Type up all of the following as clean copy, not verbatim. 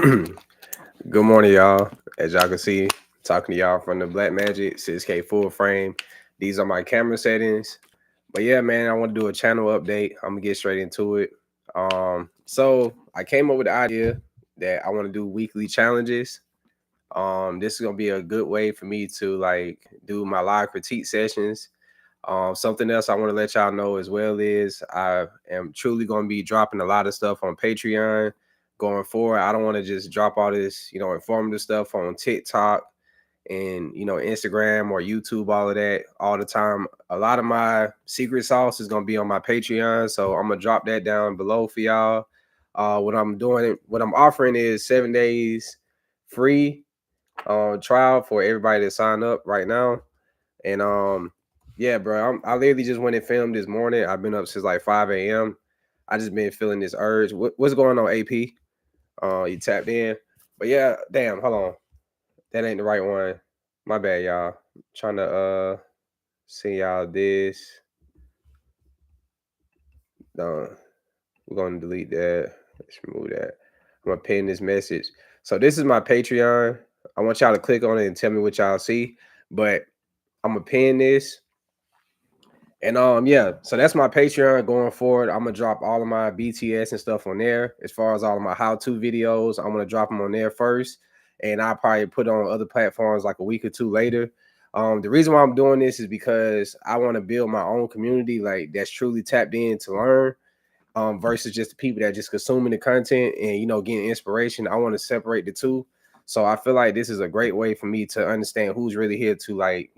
Good morning, y'all. As y'all can see, talking to y'all from the Black Magic 6K full frame. These are my camera settings. But yeah, man, I want to do a channel update. I'm gonna get straight into it. So I came up with the idea that I want to do weekly challenges. This is gonna be a good way for me to like do my live critique sessions. Something else I want to let y'all know as well is I am truly going to be dropping a lot of stuff on Patreon going forward. I don't want to just drop all this, informative stuff on TikTok and, Instagram or YouTube, all of that all the time. A lot of my secret sauce is going to be on my Patreon. So I'm going to drop that down below for y'all. What I'm offering is 7 days free trial for everybody to sign up right now. And yeah, bro, I literally just went and filmed this morning. I've been up since like 5 a.m. I just been feeling this urge. What's going on, AP? You tapped in. But yeah, damn, hold on. That ain't the right one. My bad, y'all. Trying to send y'all this. No, we're gonna delete that. Let's remove that. I'm gonna pin this message. So this is my Patreon. I want y'all to click on it and tell me what y'all see. But I'm gonna pin this. And yeah, so that's my Patreon going forward. I'm gonna drop all of my BTS and stuff on there. As far as all of my how-to videos, I'm gonna drop them on there first, and I'll probably put on other platforms like a week or two later. The reason why I'm doing this is because I want to build my own community, like that's truly tapped in to learn, versus just the people that just consuming the content and getting inspiration. I want to separate the two. So I feel like this is a great way for me to understand who's really here to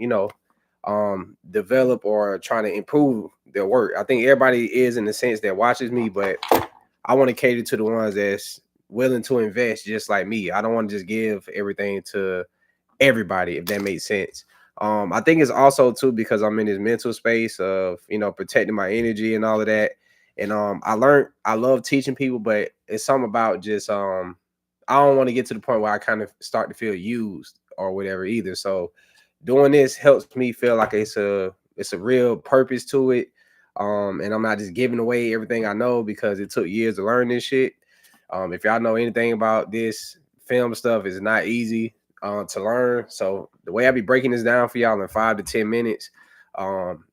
develop or trying to improve their work. I think everybody is in the sense that watches me, but I want to cater to the ones that's willing to invest just like me. I don't want to just give everything to everybody, if that makes sense. I think it's also too because I'm in this mental space of protecting my energy and all of that. And I love teaching people, but it's something about just I don't want to get to the point where I kind of start to feel used or whatever either. So doing this helps me feel like it's a real purpose to it. And I'm not just giving away everything I know because it took years to learn this shit. If y'all know anything about this film stuff, it's not easy to learn. So the way I be breaking this down for y'all in 5 to 10 minutes,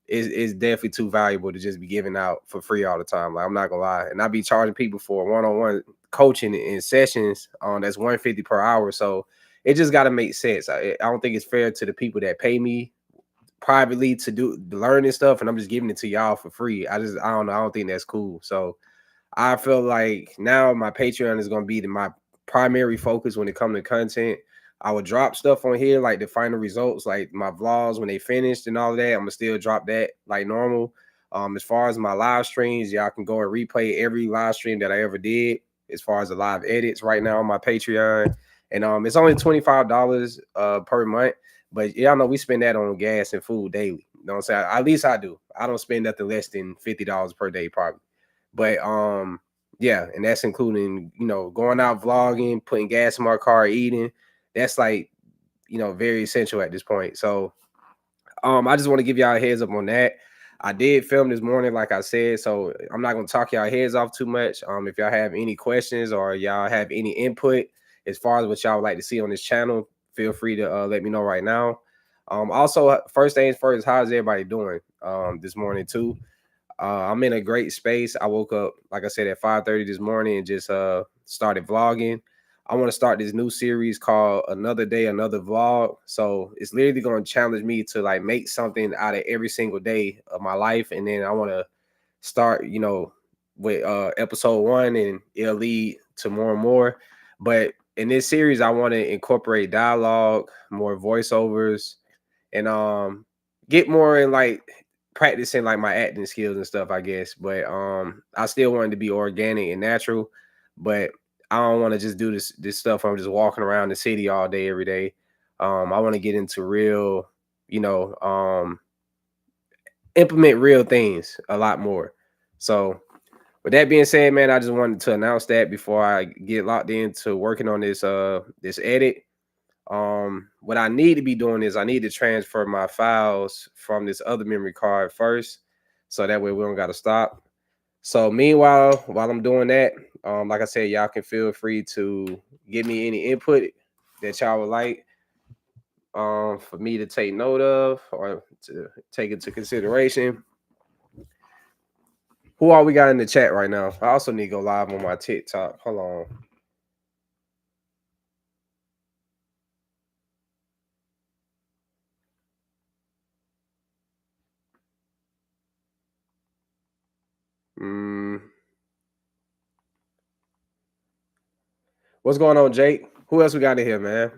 is definitely too valuable to just be giving out for free all the time. Like I'm not gonna lie, and I be charging people for one-on-one coaching in sessions. That's 150 per hour. So it just got to make sense. I don't think it's fair to the people that pay me privately to learn this stuff, and I'm just giving it to y'all for free. I don't know. I don't think that's cool. So I feel like now my Patreon is gonna be my primary focus when it comes to content. I would drop stuff on here like the final results, like my vlogs when they finished and all of that. I'm gonna still drop that like normal. As far as my live streams, y'all can go and replay every live stream that I ever did. As far as the live edits right now on my Patreon, and it's only $25 per month. But y'all know we spend that on gas and food daily. You know what I'm saying? At least I do. I don't spend nothing less than $50 per day, probably. But yeah, and that's including, going out vlogging, putting gas in my car, eating. That's like, very essential at this point. So I just want to give y'all a heads up on that. I did film this morning, like I said, so I'm not gonna talk y'all heads off too much. If y'all have any questions or y'all have any input as far as what y'all would like to see on this channel, feel free to let me know right now. Also, first things first, how's everybody doing this morning too? I'm in a great space. I woke up, like I said, at 5:30 this morning and just started vlogging. I want to start this new series called Another Day, Another Vlog. So it's literally going to challenge me to like make something out of every single day of my life. And then I want to start, with episode 1, and it'll lead to more and more. But in this series, I want to incorporate dialogue, more voiceovers, and get more in like practicing like my acting skills and stuff, I guess. But I still want it to be organic and natural. But I don't want to just do this stuff. I'm just walking around the city all day, every day. I want to get into real, implement real things a lot more. So with that being said, man, I just wanted to announce that before I get locked into working on this edit. What I need to be doing is I need to transfer my files from this other memory card first, so that way we don't got to stop. So meanwhile, while I'm doing that, Like I said, y'all can feel free to give me any input that y'all would like for me to take note of or to take into consideration. Who all we got in the chat right now? I also need to go live on my TikTok. Hold on. What's going on, Jake? Who else we got in here, man?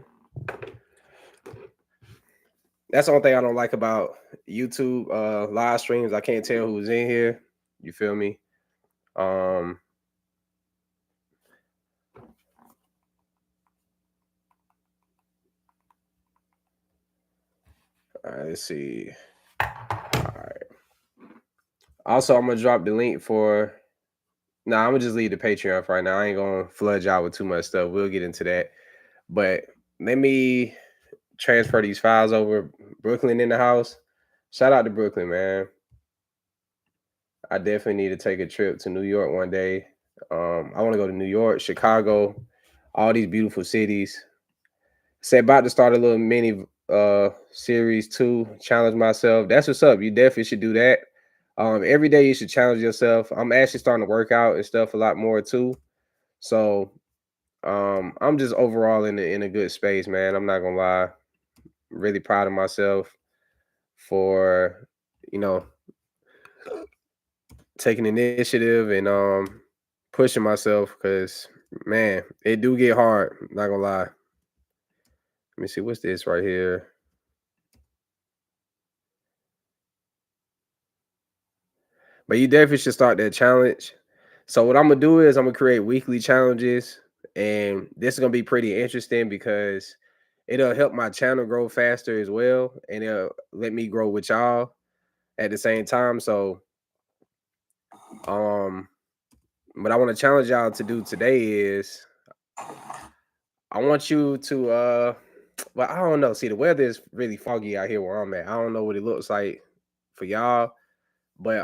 That's the only thing I don't like about YouTube live streams. I can't tell who's in here. You feel me? All right, let's see. All right. Also, I'm gonna drop the link for. Nah, I'm gonna just leave the Patreon for right now. I ain't gonna flood y'all with too much stuff. We'll get into that. But let me transfer these files over. Brooklyn in the house. Shout out to Brooklyn, man. I definitely need to take a trip to New York one day. I want to go to New York, Chicago, all these beautiful cities. Say about to start a little mini series too. Challenge myself. That's what's up. You definitely should do that. Every day you should challenge yourself. I'm actually starting to work out and stuff a lot more too. So I'm just overall in a good space, man. I'm not gonna lie. Really proud of myself for taking initiative and pushing myself because man, it do get hard. Not gonna lie. Let me see what's this right here. But you definitely should start that challenge. So what I'm gonna do is I'm gonna create weekly challenges, and this is gonna be pretty interesting because it'll help my channel grow faster as well, and it'll let me grow with y'all at the same time. So, what I want to challenge y'all to do today is I want you to well, I don't know. See, the weather is really foggy out here where I'm at. I don't know what it looks like for y'all, but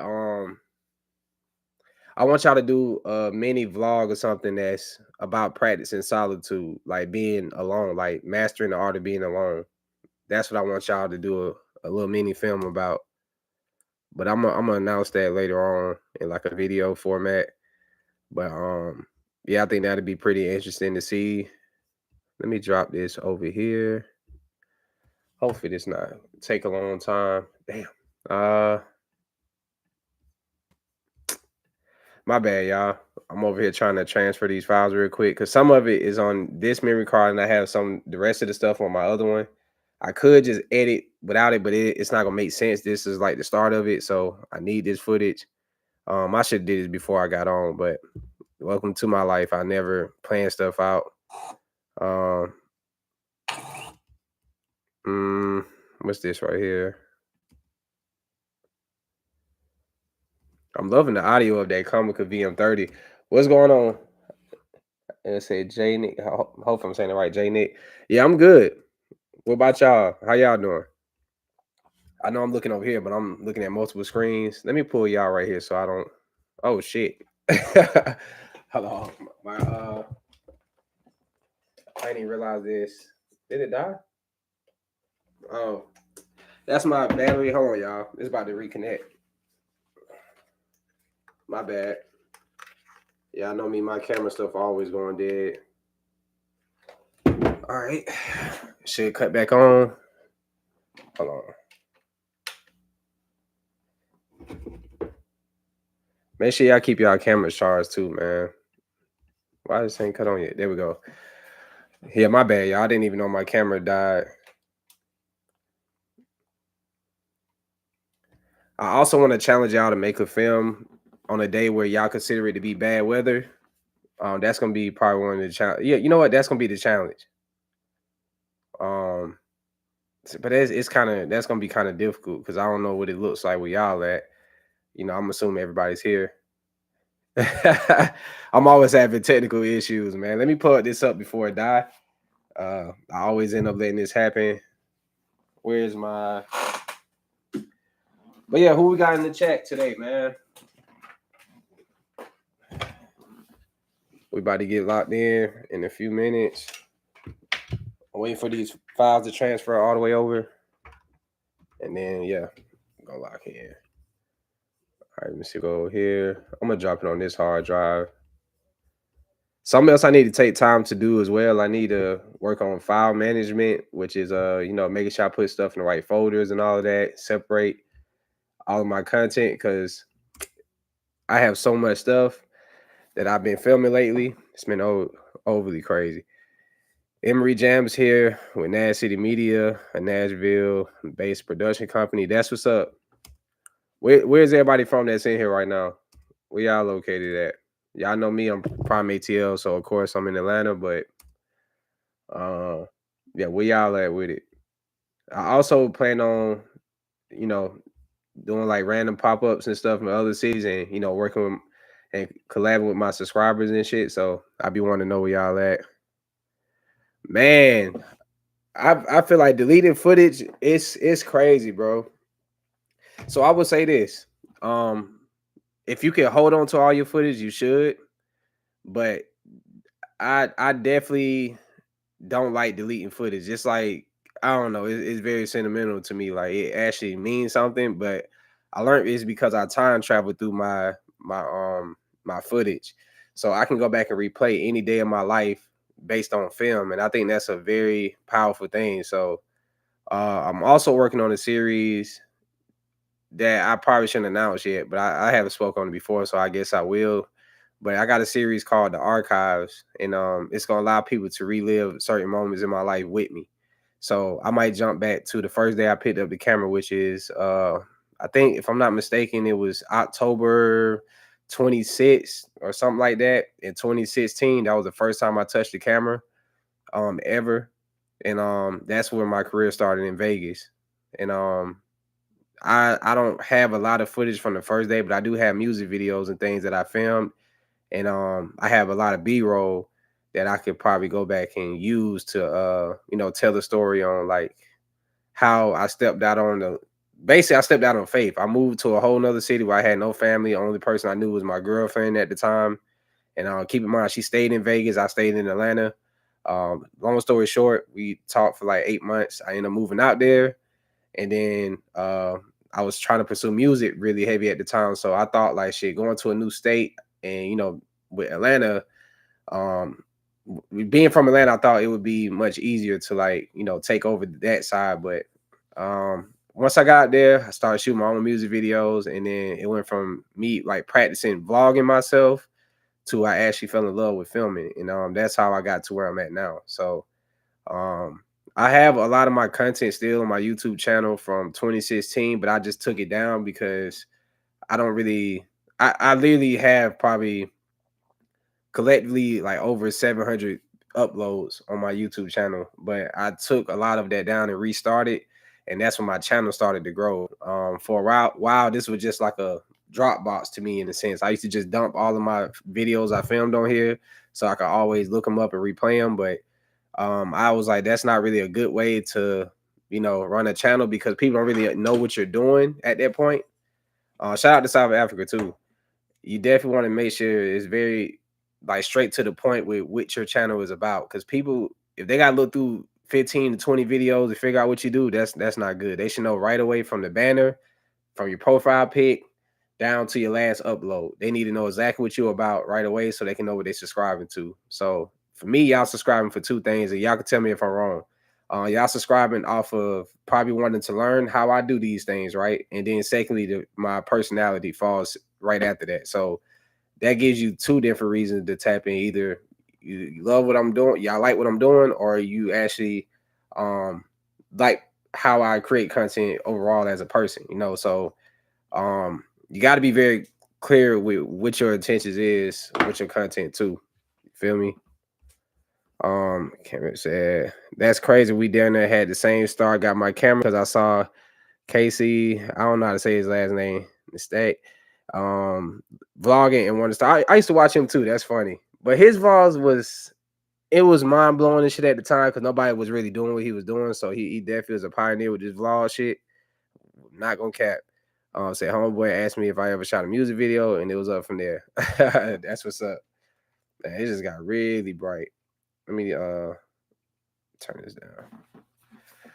I want y'all to do a mini vlog or something that's about practicing solitude, like being alone, like mastering the art of being alone. That's what I want y'all to do a little mini film about. But I'm gonna announce that later on in like a video format. But yeah, I think that'd be pretty interesting to see. Let me drop this over here. Hopefully this not take a long time. Damn. My bad, y'all. I'm over here trying to transfer these files real quick because some of it is on this memory card, and I have the rest of the stuff on my other one. I could just edit without it, but it's not gonna make sense. This is like the start of it, so I need this footage. I should have did this before I got on, but welcome to my life. I never plan stuff out. Um, what's this right here? I'm loving the audio of that Comica VM30. What's going on? And say J Nick. Hope I'm saying it right. J Nick. Yeah, I'm good. What about y'all? How y'all doing? I know I'm looking over here, but I'm looking at multiple screens. Let me pull y'all right here so I don't. Oh shit. Hold on. My I didn't even realize this. Did it die? Oh, that's my battery. Hold on, y'all. It's about to reconnect. My bad. Yeah, I know me. My camera stuff always going dead. All right. Should cut back on. Hold on. Make sure y'all keep y'all cameras charged too, man. Why this ain't cut on yet? There we go. Yeah, my bad, y'all. I didn't even know my camera died. I also want to challenge y'all to make a film on a day where y'all consider it to be bad weather. That's gonna be probably one of the challenge. Yeah, you know what? That's gonna be the challenge. But it's kind of that's gonna be kind of difficult because I don't know what it looks like where y'all at. I'm assuming everybody's here. I'm always having technical issues, man. Let me pull this up before it die. I always end up letting this happen. Where's my? But yeah, who we got in the chat today, man? We about to get locked in a few minutes. I'm waiting for these files to transfer all the way over. And then, yeah, go lock in. All right, let me see, go here. I'm going to drop it on this hard drive. Something else I need to take time to do as well. I need to work on file management, which is making sure I put stuff in the right folders and all of that, separate all of my content because I have so much stuff that I've been filming lately. It's been overly crazy. Emory Jam's here with Nash City Media, a Nashville-based production company. That's what's up. Where's everybody from that's in here right now? Where y'all located at? Y'all know me, I'm Prime ATL, so of course I'm in Atlanta, but yeah, where y'all at with it? I also plan on, you know, doing like random pop-ups and stuff in other cities and working with and collabing with my subscribers and shit. So I be wanting to know where y'all at. Man, I feel like deleting footage it's crazy, bro. So I would say this. If you can hold on to all your footage, you should. But I definitely don't like deleting footage. Just like I don't know, it's very sentimental to me. Like it actually means something. But I learned it's because I time traveled through my footage, so I can go back and replay any day of my life based on film, and I think that's a very powerful thing. So I'm also working on a series that I probably shouldn't announce yet, but I haven't spoken on it before, so I guess I will. But I got a series called The Archives, and it's gonna allow people to relive certain moments in my life with me. So I might jump back to the first day I picked up the camera, which is I think if I'm not mistaken, it was October 26th or something like that in 2016. That was the first time I touched the camera ever. And that's where my career started in Vegas. And I don't have a lot of footage from the first day, but I do have music videos and things that I filmed, and I have a lot of B-roll that I could probably go back and use to tell the story on like how I stepped out on the basically I stepped out on faith. I moved to a whole nother city where I had no family. The only person I knew was my girlfriend at the time. And keep in mind, she stayed in Vegas. I stayed in Atlanta. Long story short, we talked for like 8 months. I ended up moving out there. And then I was trying to pursue music really heavy at the time. So I thought like shit, going to a new state and with Atlanta, being from Atlanta, I thought it would be much easier to like, take over that side. But once I got there, I started shooting my own music videos, and then it went from me like practicing vlogging myself to I actually fell in love with filming. And that's how I got to where I'm at now. So I have a lot of my content still on my YouTube channel from 2016, but I just took it down because I don't really I literally have probably collectively like over 700 uploads on my YouTube channel, but I took a lot of that down and restarted, and that's when my channel started to grow. For a while, this was just like a Dropbox to me in a sense. I used to just dump all of my videos I filmed on here so I could always look them up and replay them, but I was like, that's not really a good way to, run a channel because people don't really know what you're doing at that point. Shout out to South Africa too. You definitely want to make sure it's very like straight to the point with what your channel is about. Because people, if they gotta look through 15 to 20 videos to figure out what you do, that's not good. They should know right away from the banner, from your profile pic down to your last upload. They need to know exactly what you're about right away so they can know what they're subscribing to. So for me, y'all subscribing for two things, and y'all can tell me if I'm wrong. Y'all subscribing off of probably wanting to learn how I do these things, right? And then secondly, my personality falls right after that. So that gives you two different reasons to tap in. Either you love what I'm doing, y'all like what I'm doing, or you actually like how I create content overall as a person, So you got to be very clear with what your intentions is with your content too. You feel me? Cameron said that's crazy. We down there had the same start. Got my camera because I saw Casey. I don't know how to say his last name. Mistake. Vlogging and wanted to start. I used to watch him too. That's funny. But his vlogs was mind blowing and shit at the time because nobody was really doing what he was doing. So he definitely was a pioneer with this vlog shit. Not gonna cap. Say homeboy asked me if I ever shot a music video, and it was up from there. That's what's up. Man, it just got really bright. Let me turn this down.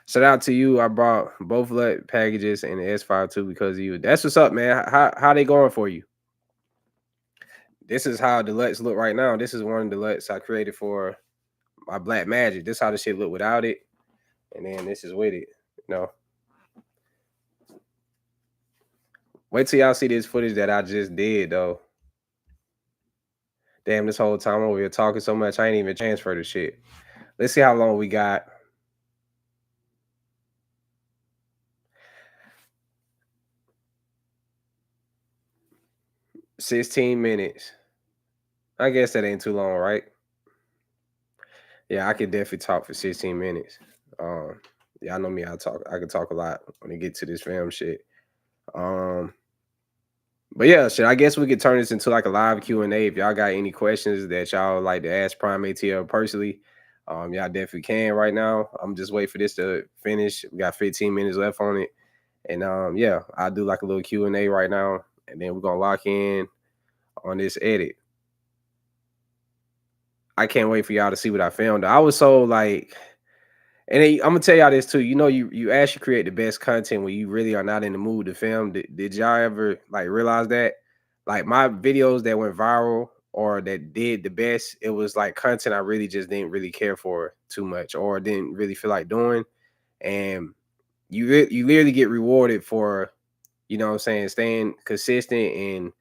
Shout out to you. I bought both LUT packages and the S5 too because of you. That's what's up, man. How they going for you? This is how the LUTs look right now. This is one of the LUTs I created for my Black Magic. This is how the shit look without it. And then this is with it. You know. Wait till y'all see this footage that I just did though. Damn, this whole time over here talking so much, I ain't even transfer the shit. Let's see how long we got. 16 minutes. I guess that ain't too long, right? Yeah, I could definitely talk for 16 minutes. Yeah, I know me. I can talk a lot when it get to this film shit. Um, but yeah, shit. I guess we could turn this into like a live Q&A. If y'all got any questions that y'all would like to ask Prime ATL personally, y'all definitely can right now. I'm just waiting for this to finish. We got 15 minutes left on it, and yeah, I'll do like a little Q&A right now, and then we're gonna lock in on this edit. I can't wait for y'all to see what I filmed. I was so like, and then, I'm gonna tell y'all this too. You know, you actually create the best content when you really are not in the mood to film. Did y'all ever like realize that? Like my videos that went viral or that did the best, it was like content I really just didn't really care for too much or didn't really feel like doing. And you literally get rewarded for, you know what I'm saying, staying consistent and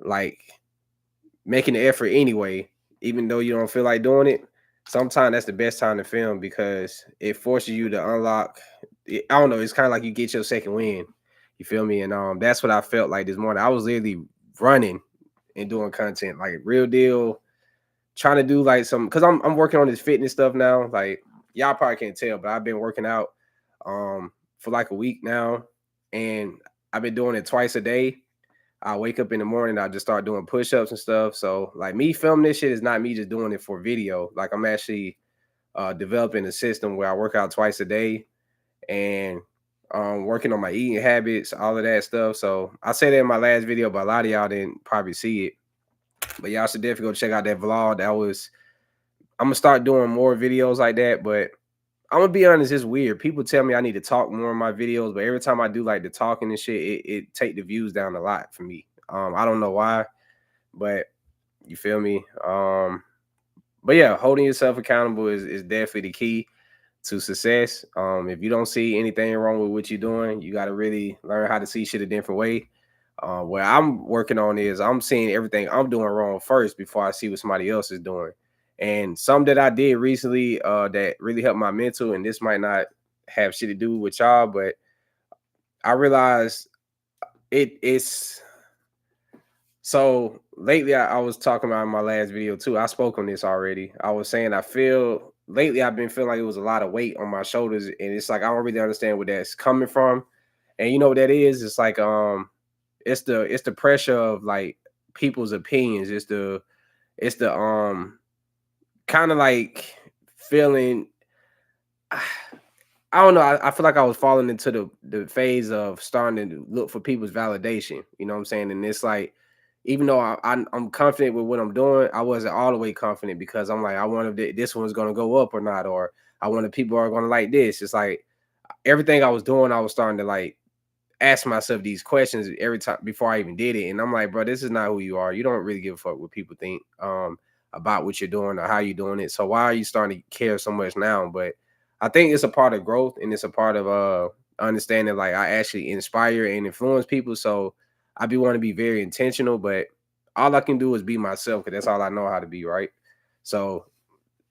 like making the effort anyway, even though you don't feel like doing it. Sometimes that's the best time to film because it forces you to unlock. I don't know. It's kind of like you get your second win. You feel me? And that's what I felt like this morning. I was literally running and doing content, like real deal, trying to do like some because I'm working on this fitness stuff now. Like y'all probably can't tell, but I've been working out for like a week now, and I've been doing it twice a day. I wake up in the morning, I just start doing push-ups and stuff. So like me filming this shit is not me just doing it for video. Like I'm actually developing a system where I work out twice a day and working on my eating habits, all of that stuff. So I said that in my last video, but a lot of y'all didn't probably see it. But y'all should definitely go check out that vlog. I'm gonna start doing more videos like that, but I'm gonna be honest, it's weird. People tell me I need to talk more in my videos, but every time I do like the talking and shit, it take the views down a lot for me. I don't know why, but you feel me? But yeah, holding yourself accountable is definitely the key to success. If you don't see anything wrong with what you're doing, you got to really learn how to see shit a different way. What I'm working on is I'm seeing everything I'm doing wrong first before I see what somebody else is doing. And some that I did recently that really helped my mental, and this might not have shit to do with y'all, but I realized it's so lately I was talking about in my last video too. I spoke on this already. I was saying I feel lately I've been feeling like it was a lot of weight on my shoulders, and it's like I don't really understand where that's coming from. And you know what that is? It's like it's the pressure of like people's opinions. It's the kind of like feeling I don't know. I feel like I was falling into the phase of starting to look for people's validation. You know what I'm saying? And it's like, even though I'm confident with what I'm doing, I wasn't all the way confident because I'm like, I wonder if this one's gonna go up or not, or I wonder if people are gonna like this. It's like everything I was doing, I was starting to like ask myself these questions every time before I even did it. And I'm like, bro, this is not who you are. You don't really give a fuck what people think about what you're doing or how you're doing it. So why are you starting to care so much now? But I think it's a part of growth and it's a part of understanding like I actually inspire and influence people. So I be want to be very intentional, but all I can do is be myself because that's all I know how to be, right? So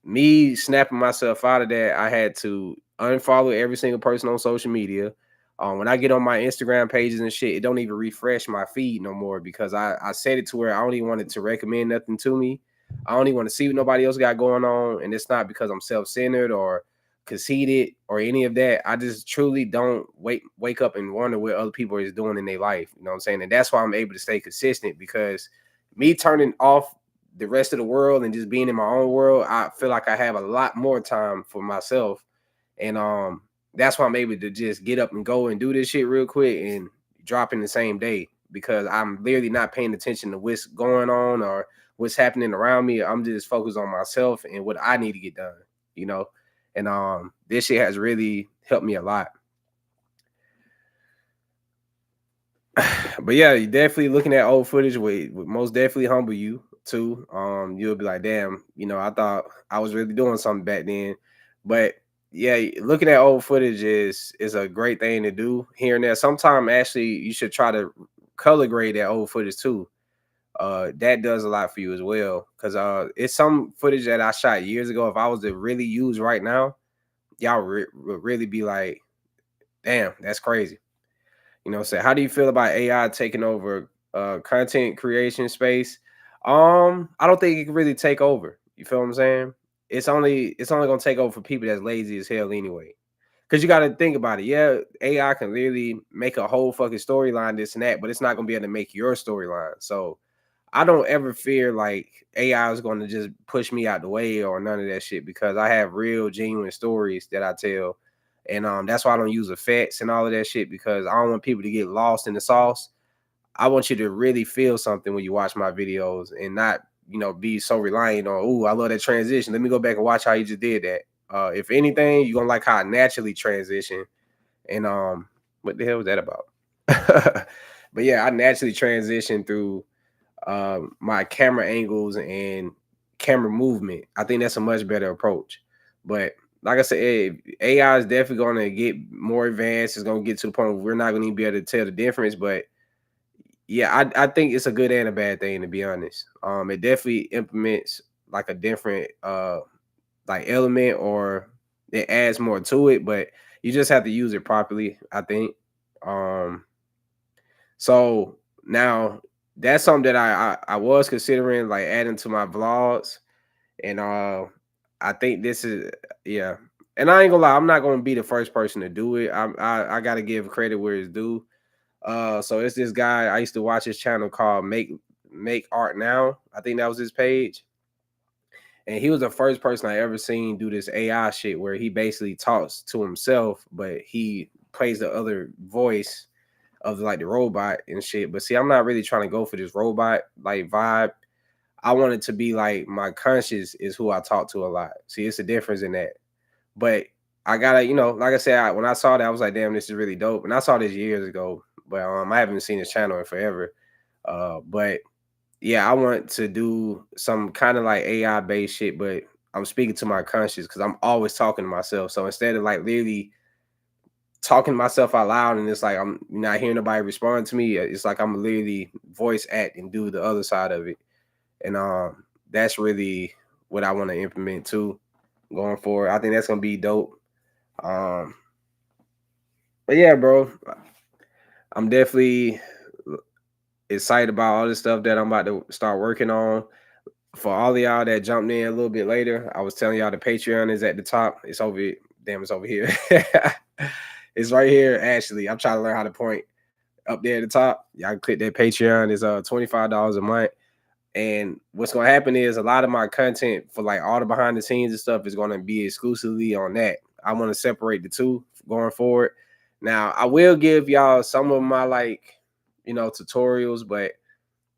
me snapping myself out of that, I had to unfollow every single person on social media. When I get on my Instagram pages and shit, it don't even refresh my feed no more because I set it to where I don't even want it to recommend nothing to me. I don't even want to see what nobody else got going on. And it's not because I'm self-centered or conceited or any of that. I just truly don't wake up and wonder what other people is doing in their life. You know what I'm saying? And that's why I'm able to stay consistent because me turning off the rest of the world and just being in my own world, I feel like I have a lot more time for myself. And that's why I'm able to just get up and go and do this shit real quick and drop in the same day because I'm literally not paying attention to what's going on or what's happening around me. I'm just focused on myself and what I need to get done, you know. And this shit has really helped me a lot. But yeah, you definitely looking at old footage would most definitely humble you too. You'll be like, damn, I thought I was really doing something back then. But yeah, looking at old footage is a great thing to do here and there. Sometimes actually you should try to color grade that old footage too. That does a lot for you as well. Cause it's some footage that I shot years ago. If I was to really use right now, y'all would really be like, damn, that's crazy. So how do you feel about AI taking over content creation space? I don't think it can really take over. You feel what I'm saying? It's only gonna take over for people that's lazy as hell anyway. Cause you gotta think about it. Yeah, AI can literally make a whole fucking storyline, this and that, but it's not gonna be able to make your storyline. So I don't ever fear like AI is gonna just push me out the way or none of that shit because I have real genuine stories that I tell. And that's why I don't use effects and all of that shit because I don't want people to get lost in the sauce. I want you to really feel something when you watch my videos and not, be so reliant on, oh, I love that transition. Let me go back and watch how you just did that. If anything, you're gonna like how I naturally transition. And what the hell was that about? But yeah, I naturally transition through my camera angles and camera movement. I think that's a much better approach. But like I said, AI is definitely going to get more advanced. It's going to get to the point where we're not going to be able to tell the difference. But yeah, I think it's a good and a bad thing to be honest. It definitely implements like a different like element or it adds more to it, but you just have to use it properly. I think. Um, so now that's something that I was considering like adding to my vlogs, and I think this is yeah. And I ain't gonna lie, I'm not gonna be the first person to do it. I gotta give credit where it's due. So it's this guy I used to watch his channel called Make Art Now. I think that was his page, and he was the first person I ever seen do this AI shit where he basically talks to himself, but he plays the other voice of like the robot and shit. But see, I'm not really trying to go for this robot like vibe. I want it to be like my conscious is who I talk to a lot. See, it's a difference in that. But I gotta, like I said, when I saw that, I was like, damn, this is really dope. And I saw this years ago, but I haven't seen his channel in forever. But yeah, I want to do some kind of like AI based shit, but I'm speaking to my conscious because I'm always talking to myself. So instead of like literally talking to myself out loud and it's like I'm not hearing nobody respond to me. It's like I'm literally voice act and do the other side of it. And that's really what I want to implement too going forward. I think that's gonna be dope. Um but yeah, bro, I'm definitely excited about all the stuff that I'm about to start working on. For all of y'all that jumped in a little bit later, I was telling y'all the Patreon is at the top. It's over. Damn, it's over here. It's right here. Actually, I'm trying to learn how to point up there at the top. Y'all can click that Patreon. It's $25 a month. And what's gonna happen is a lot of my content for like all the behind the scenes and stuff is gonna be exclusively on that. I want to separate the two going forward. Now I will give y'all some of my like tutorials, but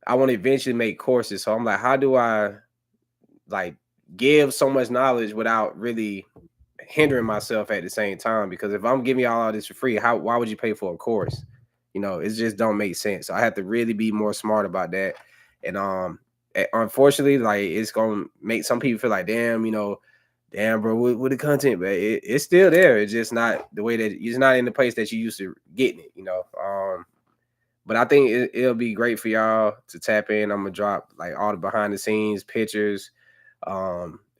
I want to eventually make courses. So I'm like, how do I like give so much knowledge without really hindering myself at the same time? Because if I'm giving y'all all this for free, why would you pay for a course? It just don't make sense. So I have to really be more smart about that. And unfortunately, like it's gonna make some people feel like, damn, bro, with the content, but it's still there. It's just not the way that it's not in the place that you used to getting it. But I think it'll be great for y'all to tap in. I'm gonna drop like all the behind the scenes pictures,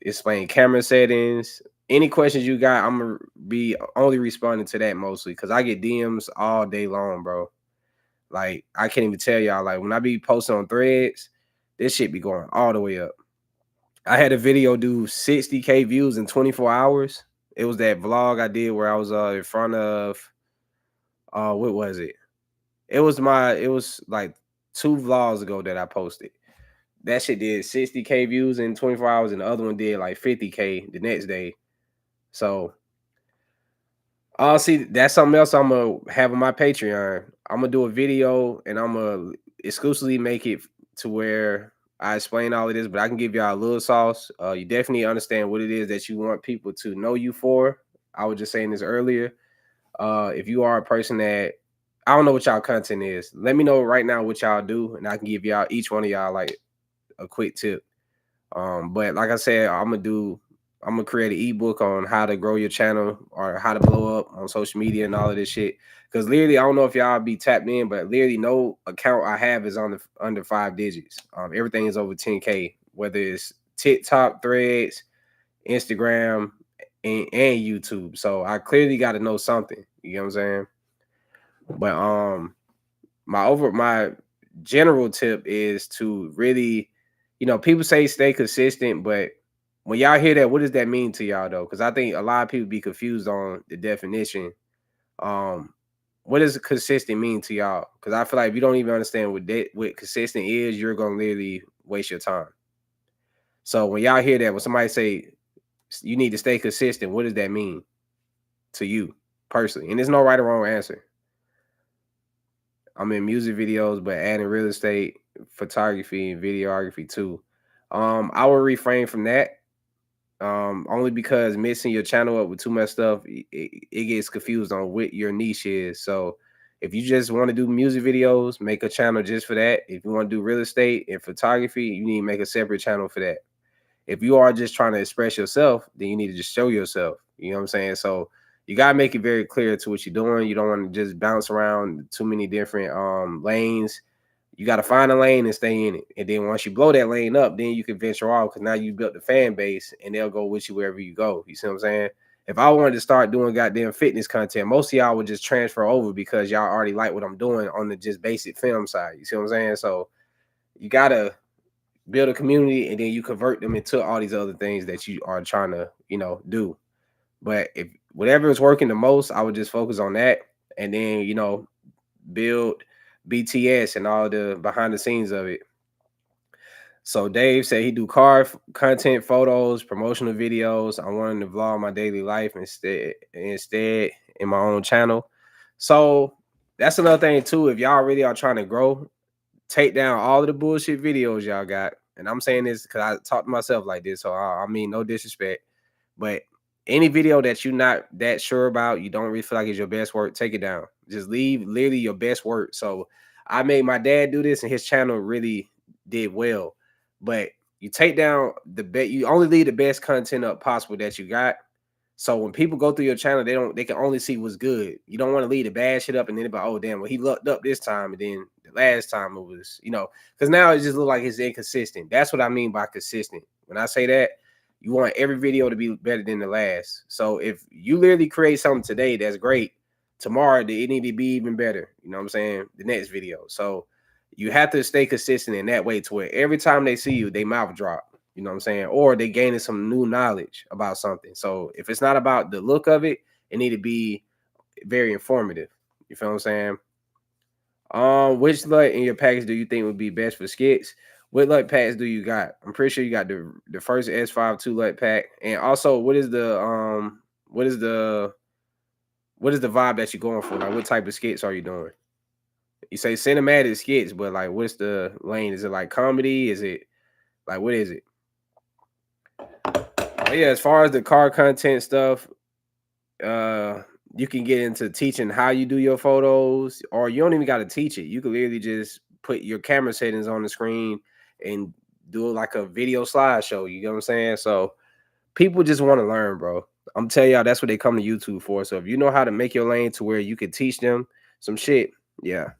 explain camera settings. Any questions you got, I'm gonna be only responding to that mostly because I get DMs all day long, bro. Like I can't even tell y'all. Like when I be posting on threads, this shit be going all the way up. I had a video do 60K views in 24 hours. It was that vlog I did where I was in front of what was it? It was like 2 vlogs ago that I posted. That shit did 60K views in 24 hours, and the other one did like 50K the next day. So see, that's something else I'm gonna have on my Patreon. I'm gonna do a video and I'm gonna exclusively make it to where I explain all of this, but I can give y'all a little sauce. You definitely understand what it is that you want people to know you for. I was just saying this earlier. If you are a person that I don't know what y'all content is, let me know right now what y'all do, and I can give y'all each one of y'all like a quick tip. But like I said, I'm gonna create an ebook on how to grow your channel or how to blow up on social media and all of this shit. Cause literally, I don't know if y'all be tapped in, but literally no account I have is on the under 5 digits. Everything is over 10K, whether it's TikTok, Threads, Instagram, and YouTube. So I clearly got to know something. You know what I'm saying? But my general tip is to really, people say stay consistent, but when y'all hear that, what does that mean to y'all though? Because I think a lot of people be confused on the definition. Um, what does consistent mean to y'all? Because I feel like if you don't even understand what consistent is, you're gonna literally waste your time. So when y'all hear that, when somebody say you need to stay consistent, what does that mean to you personally? And there's no right or wrong answer. I'm in music videos, but adding real estate, photography, and videography too. I will refrain from that. Only because mixing your channel up with too much stuff, it gets confused on what your niche is. So if you just want to do music videos, make a channel just for that. If you want to do real estate and photography, you need to make a separate channel for that. If you are just trying to express yourself, then you need to just show yourself. You know what I'm saying? So you gotta make it very clear to what you're doing. You don't want to just bounce around too many different lanes. You got to find a lane and stay in it. And then once you blow that lane up, then you can venture off because now you built the fan base and they'll go with you wherever you go. You see what I'm saying? If I wanted to start doing goddamn fitness content, most of y'all would just transfer over because y'all already like what I'm doing on the just basic film side. You see what I'm saying? So you gotta build a community and then you convert them into all these other things that you are trying to, do. But if whatever is working the most, I would just focus on that and then, build BTS and all the behind the scenes of it. So Dave said he do car content, photos, promotional videos. I wanted to vlog my daily life instead in my own channel. So that's another thing too. If y'all really are trying to grow, take down all of the bullshit videos y'all got. And I'm saying this because I talk to myself like this. So I mean, no disrespect, but any video that you're not that sure about, you don't really feel like it's your best work, take it down. Just leave literally your best work. So I made my dad do this, and his channel really did well. But you take down you only leave the best content up possible that you got. So when people go through your channel, they can only see what's good. You don't want to leave the bad shit up and then about, oh damn, well he lucked up this time and then the last time it was, because now it just look like it's inconsistent. That's what I mean by consistent. When I say that, you want every video to be better than the last. So if you literally create something today that's great, tomorrow it need to be even better. You know what I'm saying? The next video. So you have to stay consistent in that way to where every time they see you, they mouth drop. You know what I'm saying? Or they gaining some new knowledge about something. So if it's not about the look of it, it need to be very informative. You feel what I'm saying? Which LUT in your package do you think would be best for skits? What LUT packs do you got? I'm pretty sure you got the first S5 2 LUT pack. And also, what is the vibe that you're going for? Like, what type of skits are you doing? You say cinematic skits, but like, what's the lane? Is it like comedy? Is it like what is it? Yeah, as far as the car content stuff, you can get into teaching how you do your photos, or you don't even got to teach it. You can literally just put your camera settings on the screen and do like a video slideshow. You know what I'm saying? So people just want to learn, bro. I'm telling y'all, that's what they come to YouTube for. So if you know how to make your lane to where you can teach them some shit, yeah.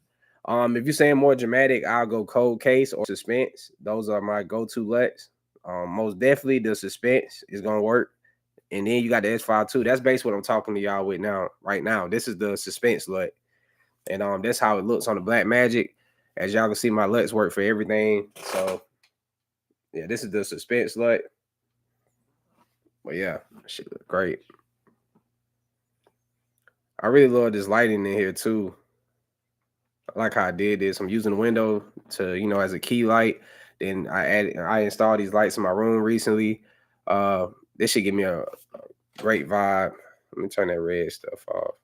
If you're saying more dramatic, I'll go cold case or suspense. Those are my go-to LUTs. Most definitely the suspense is gonna work. And then you got the S5 too. That's basically what I'm talking to y'all with now, right now. This is the suspense LUT. And that's how it looks on the Black Magic. As y'all can see, my LUTs work for everything. So yeah, this is the suspense LUT. But yeah, shit look great. I really love this lighting in here too. I like how I did this. I'm using the window to, as a key light. Then I installed these lights in my room recently. This should give me a great vibe. Let me turn that red stuff off.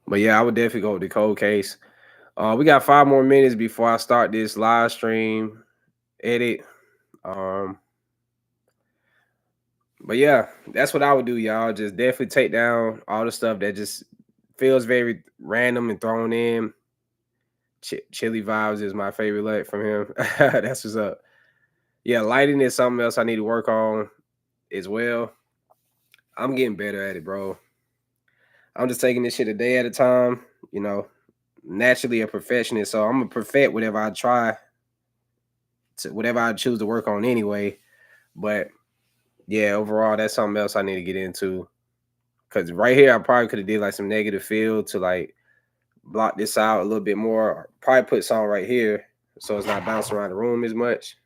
But yeah, I would definitely go with the cold case. We got 5 more minutes before I start this live stream edit. Um, but yeah, that's what I would do, y'all. Just definitely take down all the stuff that just feels very random and thrown in. Chili vibes is my favorite light from him. That's what's up. Yeah, lighting is something else I need to work on as well. I'm getting better at it, bro. I'm just taking this shit a day at a time. You know, naturally a perfectionist, so I'm gonna perfect whatever I try to, whatever I choose to work on anyway. But yeah, overall, that's something else I need to get into. Cause right here, I probably could have did like some negative feel to like block this out a little bit more. Or probably put something right here so it's not bouncing around the room as much.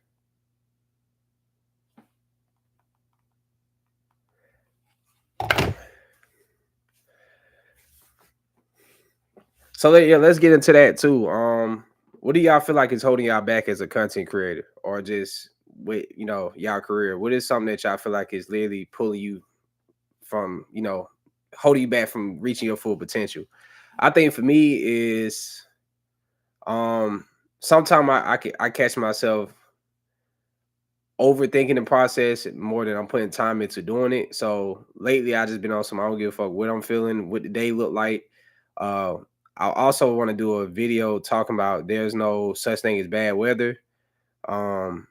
So yeah, let's get into that too. What do y'all feel like is holding y'all back as a content creator, or just with y'all career? What is something that y'all feel like is literally pulling you from holding you back from reaching your full potential? I think for me is um sometimes I catch myself overthinking the process more than I'm putting time into doing it. So lately, I just been on some. I don't give a fuck what I'm feeling, what the day look like. Uh, I also want to do a video talking about there's no such thing as bad weather. Um,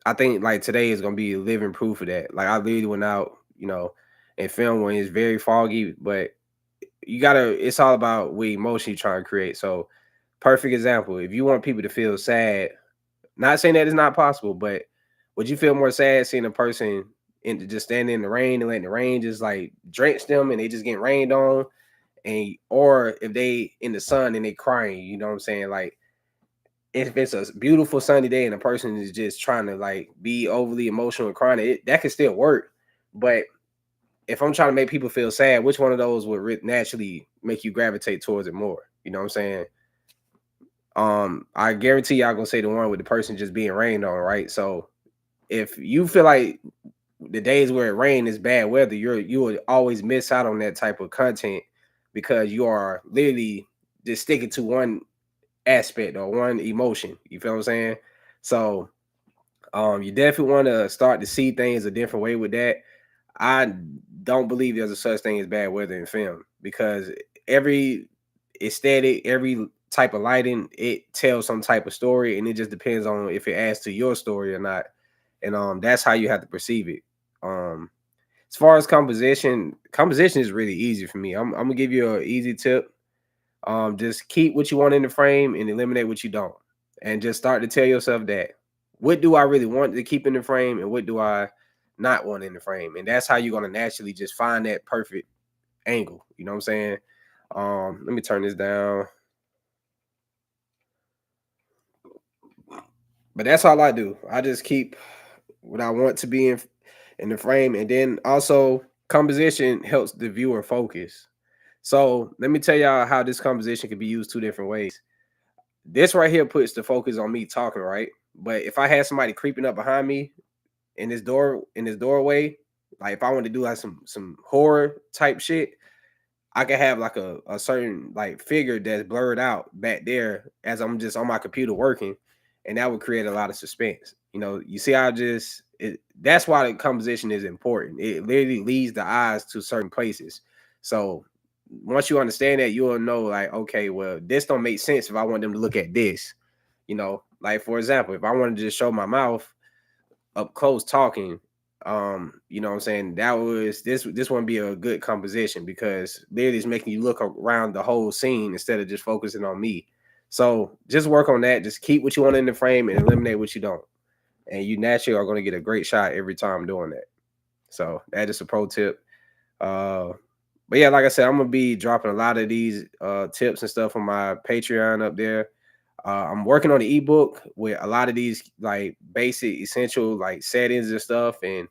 I think like today is gonna be living proof of that. Like I literally went out, and filmed when it's very foggy, but you gotta. It's all about what emotion you trying to create. So, perfect example. If you want people to feel sad, not saying that it's not possible, but would you feel more sad seeing a person just standing in the rain and letting the rain just like drench them and they just getting rained on, and or if they in the sun and they crying, you know what I'm saying? Like if it's a beautiful sunny day and a person is just trying to like be overly emotional and crying, that could still work. But if I'm trying to make people feel sad, which one of those would naturally make you gravitate towards it more? You know what I'm saying? I guarantee y'all gonna say the one with the person just being rained on, right? So if you feel like the days where it rain is bad weather, you will always miss out on that type of content because you are literally just sticking to one aspect or one emotion. You feel what I'm saying? So you definitely want to start to see things a different way with that. I don't believe there's a such thing as bad weather in film because every aesthetic, every type of lighting, it tells some type of story, and it just depends on if it adds to your story or not. And that's how you have to perceive it. Um, as far as composition is really easy for me. I'm gonna give you an easy tip. Just keep what you want in the frame and eliminate what you don't, and just start to tell yourself that what do I really want to keep in the frame and what do I not want in the frame, and that's how you're gonna naturally just find that perfect angle. You know what I'm saying? Let me turn this down. But that's all I do. I just keep what I want to be in the frame, and then also composition helps the viewer focus. So let me tell y'all how this composition can be used two different ways. This right here puts the focus on me talking, right? But if I had somebody creeping up behind me in this doorway, like if I want to do like some horror type shit, I can have like a certain like figure that's blurred out back there as I'm just on my computer working, and that would create a lot of suspense. You see how that's why the composition is important. It literally leads the eyes to certain places. So once you understand that, you'll know like, okay, well, this don't make sense if I want them to look at this. Like for example, if I wanted to just show my mouth up close talking, you know what I'm saying, that was this wouldn't be a good composition because literally it's making you look around the whole scene instead of just focusing on me. So just work on that. Just keep what you want in the frame and eliminate what you don't, and you naturally are going to get a great shot every time doing that. So that is a pro tip. uh but yeah, like I said, I'm gonna be dropping a lot of these tips and stuff on my Patreon up there. I'm working on the ebook with a lot of these like basic essential like settings and stuff, and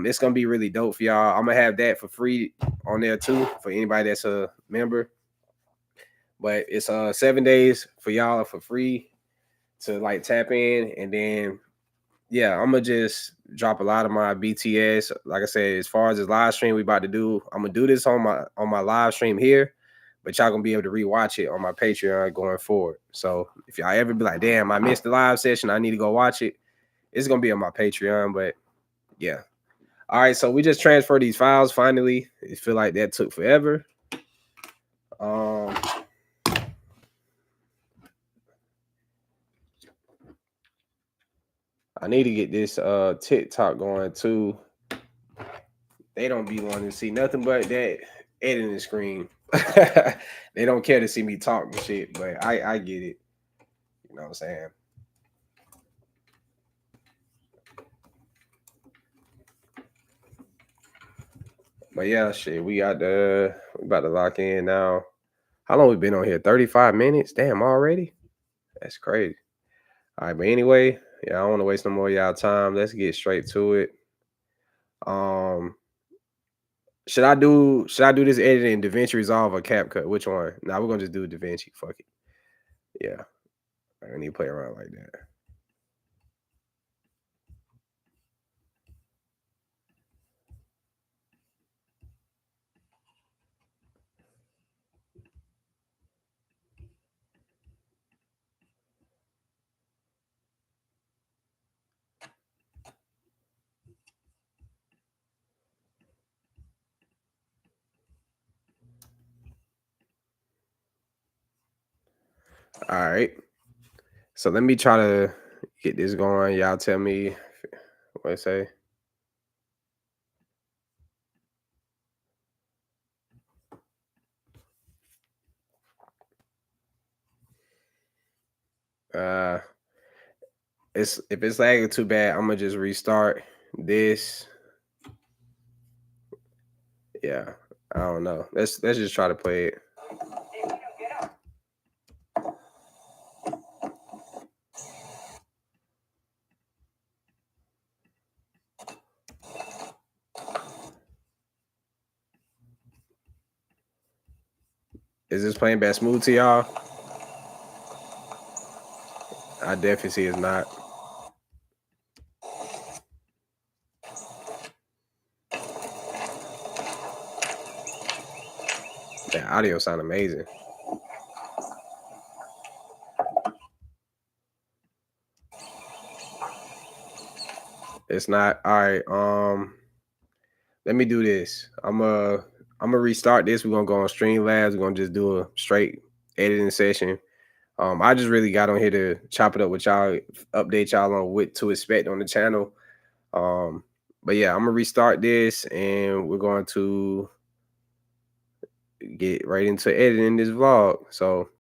it's gonna be really dope for y'all. I'm gonna have that for free on there too for anybody that's a member. But it's 7 days for y'all for free to like tap in, and then yeah, I'm gonna just drop a lot of my BTS. Like I said, as far as this live stream we about to do, I'm gonna do this on my live stream here. but y'all gonna be able to rewatch it on my Patreon going forward. So if y'all ever be like, damn, I missed the live session, I need to go watch it, it's gonna be on my Patreon. But yeah. All right, so we just transferred these files finally. It feel like that took forever. I need to get this TikTok going too. They don't be wanting to see nothing but that editing screen. They don't care to see me talk and shit, but I get it. You know what I'm saying? But yeah, shit, we about to lock in now. How long we been on here? 35 minutes? Damn, already? That's crazy. All right, but anyway, yeah, I don't want to waste no more of y'all time. Let's get straight to it. Should I do this editing DaVinci Resolve or CapCut? Which one? Nah, we're gonna just do DaVinci. Fuck it. Yeah. I need to play around like that. All right. So let me try to get this going. Y'all tell me what I say. If it's lagging too bad, I'm gonna just restart this. Yeah, I don't know. Let's just try to play it. Is this playing back smooth to y'all? I definitely see it's not. That audio sound amazing. It's not. All right. Let me do this. I'm gonna restart this. We're gonna go on Streamlabs. We're gonna just do a straight editing session. I just really got on here to chop it up with y'all, update y'all on what to expect on the channel. But yeah, I'm gonna restart this and we're going to get right into editing this vlog. So